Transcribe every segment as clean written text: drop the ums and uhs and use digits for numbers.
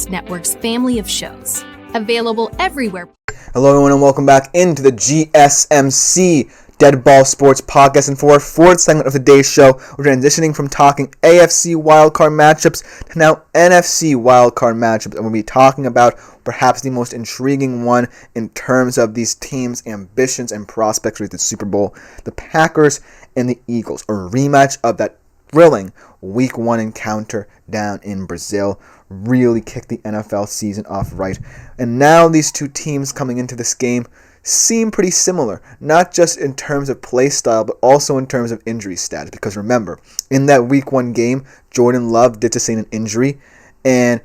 Network's family of shows. Available everywhere. Hello everyone and welcome back into the GSMC Dead Ball Sports Podcast, and for our fourth segment of today's show, we're transitioning from talking AFC wildcard matchups to now NFC wildcard matchups, and we'll be talking about perhaps the most intriguing one in terms of these teams' ambitions and prospects for the Super Bowl, the Packers and the Eagles, a rematch of that thrilling Week 1 encounter down in Brazil. Really kicked the NFL season off right, and now these two teams coming into this game seem pretty similar, not just in terms of play style, but also in terms of injury status. Because remember, in that Week 1 game, Jordan Love did sustain an injury, and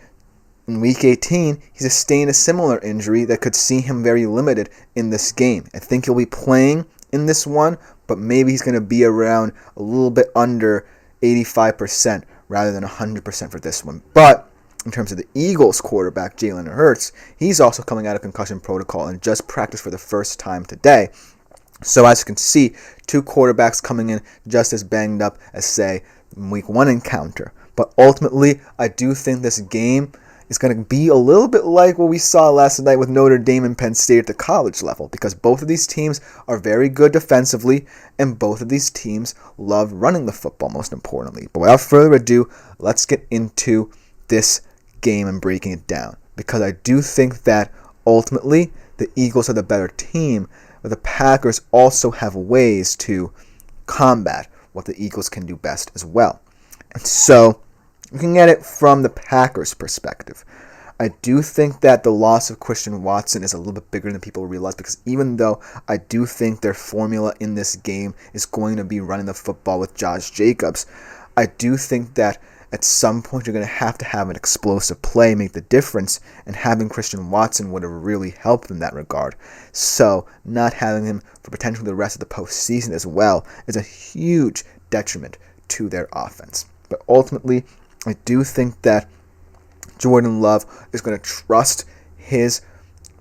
in Week 18, he sustained a similar injury that could see him very limited in this game. I think he'll be playing in this one, but maybe he's going to be around a little bit under 85% rather than 100% for this one. But in terms of the Eagles quarterback, Jalen Hurts, he's also coming out of concussion protocol and just practiced for the first time today. So as you can see, two quarterbacks coming in just as banged up as, say, Week 1 encounter. But ultimately, I do think this game is going to be a little bit like what we saw last night with Notre Dame and Penn State at the college level, because both of these teams are very good defensively, and both of these teams love running the football, most importantly. But without further ado, let's get into this game and breaking it down, because I do think that ultimately the Eagles are the better team, but the Packers also have ways to combat what the Eagles can do best as well. And so, looking at it from the Packers' perspective, I do think that the loss of Christian Watson is a little bit bigger than people realize, because even though I do think their formula in this game is going to be running the football with Josh Jacobs, I do think that at some point you're going to have an explosive play make the difference, and having Christian Watson would have really helped in that regard. So not having him for potentially the rest of the postseason as well is a huge detriment to their offense. But ultimately, I do think that Jordan Love is going to trust his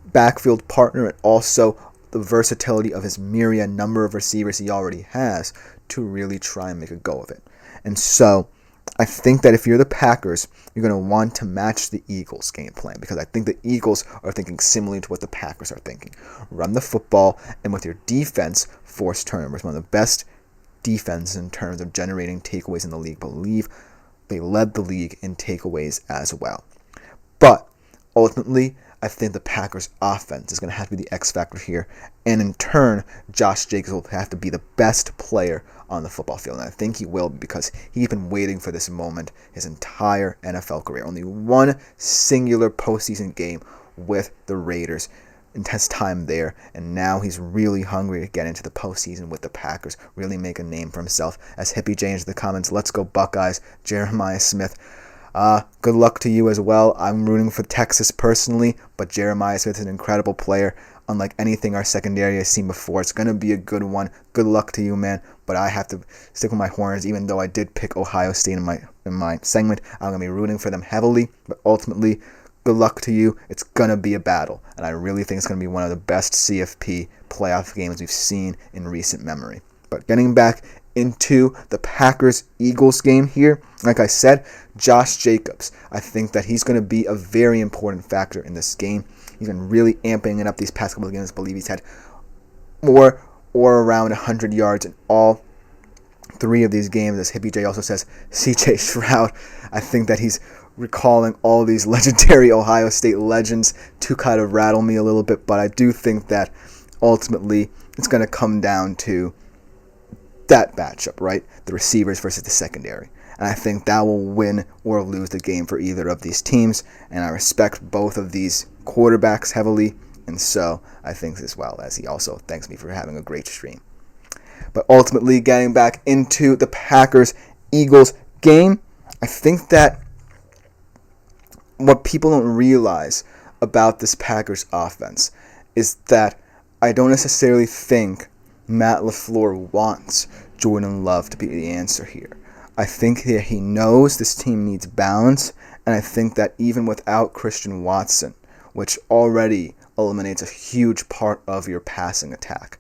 backfield partner and also the versatility of his myriad number of receivers he already has to really try and make a go of it. And so I think that if you're the Packers, you're going to want to match the Eagles' game plan, because I think the Eagles are thinking similarly to what the Packers are thinking. Run the football, and with your defense, force turnovers. One of the best defenses in terms of generating takeaways in the league. I believe they led the league in takeaways as well. But ultimately, I think the Packers' offense is going to have to be the X factor here, and in turn, Josh Jacobs will have to be the best player on the football field, and I think he will, because he's been waiting for this moment his entire NFL career. Only one singular postseason game with the Raiders in his time there, and now he's really hungry to get into the postseason with the Packers, really make a name for himself. As Hippie J into the comments, let's go Buckeyes, Jeremiah Smith. Good luck to you as well. I'm rooting for Texas personally, but Jeremiah Smith is an incredible player. Unlike anything our secondary has seen before, it's going to be a good one. Good luck to you, man. But I have to stick with my Hornets, even though I did pick Ohio State in my segment. I'm going to be rooting for them heavily, but ultimately, good luck to you. It's going to be a battle, and I really think it's going to be one of the best CFP playoff games we've seen in recent memory. But getting back into the Packers-Eagles game here, like I said, Josh Jacobs, I think that he's going to be a very important factor in this game. He's been really amping it up these past couple of games. I believe he's had more or around 100 yards in all three of these games. As Hippie J also says, CJ Stroud, I think that he's recalling all these legendary Ohio State legends to kind of rattle me a little bit, but I do think that ultimately it's going to come down to that matchup, right? The receivers versus the secondary. And I think that will win or lose the game for either of these teams. And I respect both of these quarterbacks heavily. And so I think as well, as he also thanks me for having a great stream. But ultimately, getting back into the Packers-Eagles game, I think that what people don't realize about this Packers offense is that I don't necessarily think Matt LaFleur wants Jordan Love to be the answer here. I think that he knows this team needs balance, and I think that even without Christian Watson, which already eliminates a huge part of your passing attack,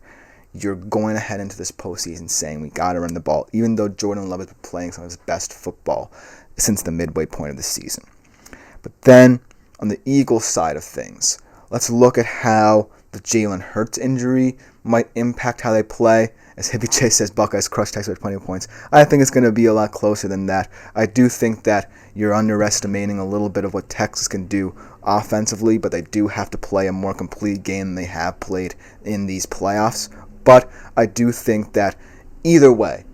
you're going to head into this postseason saying we got to run the ball, even though Jordan Love has been playing some of his best football since the midway point of the season. But then on the Eagles side of things, let's look at how the Jalen Hurts injury might impact how they play. As Hippie Chase says, Buckeyes crush Texas by 20 points. I think it's going to be a lot closer than that. I do think that you're underestimating a little bit of what Texas can do offensively, but they do have to play a more complete game than they have played in these playoffs. But I do think that either way,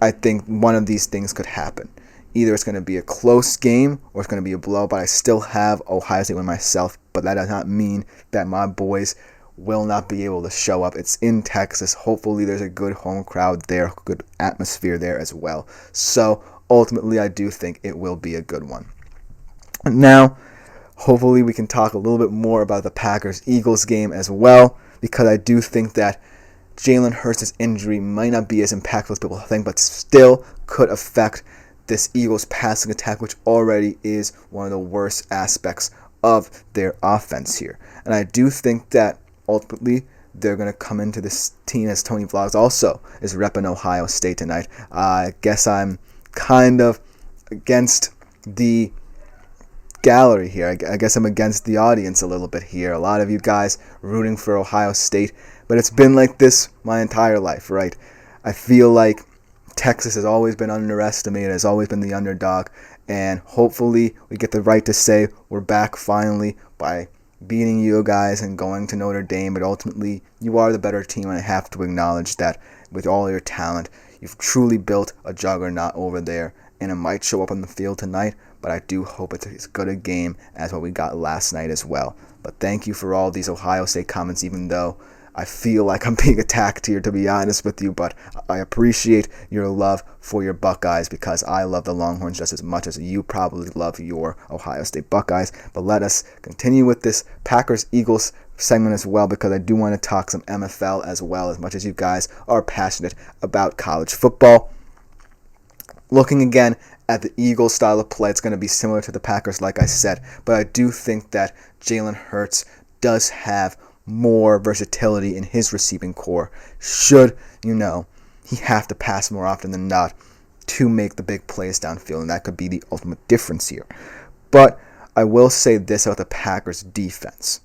I think one of these things could happen. Either it's going to be a close game or it's going to be a blow, but I still have Ohio State win myself. But that does not mean that my boys will not be able to show up. It's in Texas. Hopefully there's a good home crowd there, good atmosphere there as well. So ultimately I do think it will be a good one. Now, hopefully we can talk a little bit more about the Packers-Eagles game as well, because I do think that Jalen Hurts' injury might not be as impactful as people think, but still could affect this Eagles passing attack, which already is one of the worst aspects of their offense here. And I do think that ultimately they're going to come into this team, as Tony Vlogs also is repping Ohio State tonight. I guess I'm kind of against the gallery here. I guess I'm against the audience a little bit here. A lot of you guys rooting for Ohio State, but it's been like this my entire life, right? I feel like Texas has always been underestimated, has always been the underdog, and hopefully we get the right to say we're back finally by beating you guys and going to Notre Dame. But ultimately, you are the better team, and I have to acknowledge that with all your talent, you've truly built a juggernaut over there, and it might show up on the field tonight, but I do hope it's as good a game as what we got last night as well. But thank you for all these Ohio State comments, even though I feel like I'm being attacked here, to be honest with you, but I appreciate your love for your Buckeyes, because I love the Longhorns just as much as you probably love your Ohio State Buckeyes. But let us continue with this Packers-Eagles segment as well, because I do want to talk some MFL as well, as much as you guys are passionate about college football. Looking again at the Eagles' style of play, it's going to be similar to the Packers, like I said, but I do think that Jalen Hurts does have more versatility in his receiving core, should, he have to pass more often than not to make the big plays downfield, and that could be the ultimate difference here. But I will say this about the Packers defense.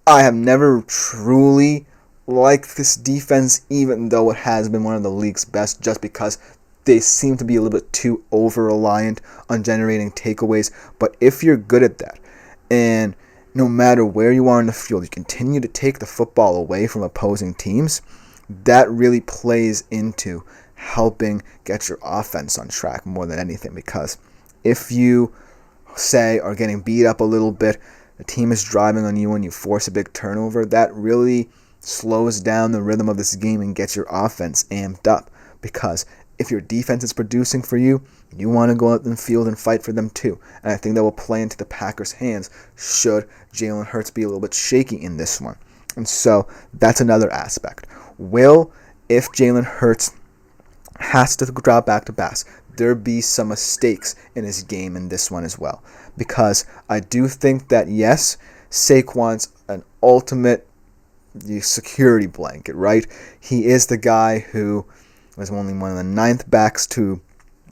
I have never truly liked this defense, even though it has been one of the league's best, just because they seem to be a little bit too over-reliant on generating takeaways. But if you're good at that, and no matter where you are in the field, you continue to take the football away from opposing teams, that really plays into helping get your offense on track more than anything. Because if you, say, are getting beat up a little bit, the team is driving on you and you force a big turnover, that really slows down the rhythm of this game and gets your offense amped up. Because if your defense is producing for you, you want to go out in the field and fight for them too. And I think that will play into the Packers' hands should Jalen Hurts be a little bit shaky in this one. And so that's another aspect. If Jalen Hurts has to drop back to pass, there be some mistakes in his game in this one as well. Because I do think that, yes, Saquon's an ultimate security blanket, right? He is the guy who was only one of the 9th backs to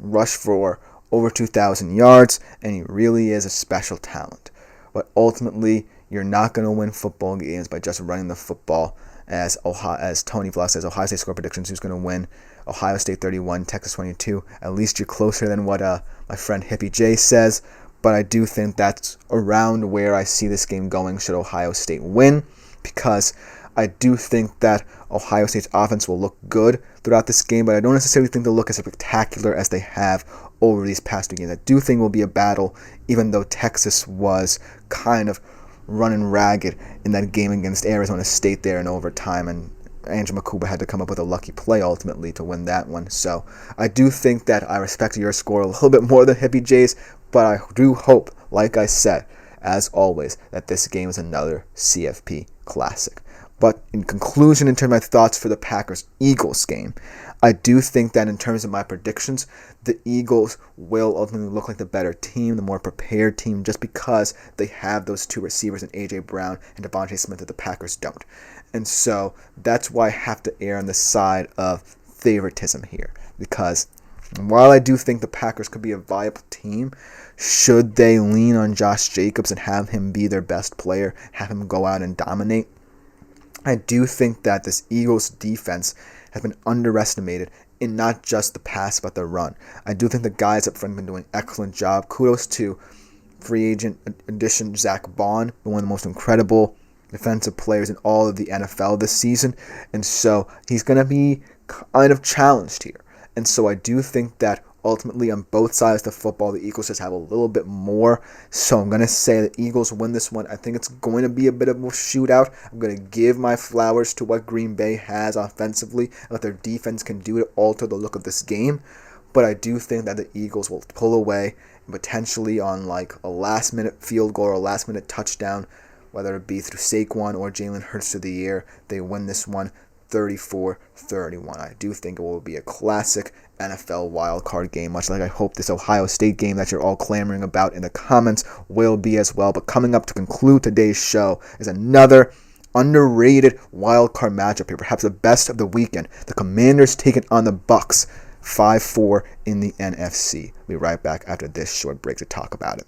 rush for over 2,000 yards, and he really is a special talent. But ultimately, you're not going to win football games by just running the football. As Tony Vloss says, Ohio State score predictions, who's going to win? Ohio State 31, Texas 22. At least you're closer than what my friend Hippie J says. But I do think that's around where I see this game going should Ohio State win, because I do think that Ohio State's offense will look good throughout this game, but I don't necessarily think they'll look as spectacular as they have over these past 2 games. I do think it will be a battle, even though Texas was kind of running ragged in that game against Arizona State there in overtime, and Andrew Makuba had to come up with a lucky play ultimately to win that one. So I do think that I respect your score a little bit more than Hippie J's, but I do hope, like I said, as always, that this game is another CFP classic. But in conclusion, in terms of my thoughts for the Packers-Eagles game, I do think that in terms of my predictions, the Eagles will ultimately look like the better team, the more prepared team, just because they have those 2 receivers in A.J. Brown and Devontae Smith that the Packers don't. And so that's why I have to err on the side of favoritism here, because And while I do think the Packers could be a viable team, should they lean on Josh Jacobs and have him be their best player, have him go out and dominate, I do think that this Eagles defense has been underestimated in not just the pass but the run. I do think the guys up front have been doing an excellent job. Kudos to free agent addition Zach Bond, one of the most incredible defensive players in all of the NFL this season. And so he's going to be kind of challenged here. And so I do think that ultimately on both sides of the football, the Eagles just have a little bit more. So I'm going to say the Eagles win this one. I think it's going to be a bit of a shootout. I'm going to give my flowers to what Green Bay has offensively and what their defense can do to alter the look of this game. But I do think that the Eagles will pull away and potentially on like a last-minute field goal or a last-minute touchdown, whether it be through Saquon or Jalen Hurts through the air, they win this one 34-31. I do think it will be a classic NFL wildcard game, much like I hope this Ohio State game that you're all clamoring about in the comments will be as well. But coming up to conclude today's show is another underrated wildcard matchup here, perhaps the best of the weekend. The Commanders taking on the Bucs, 5-4 in the NFC. We'll be right back after this short break to talk about it.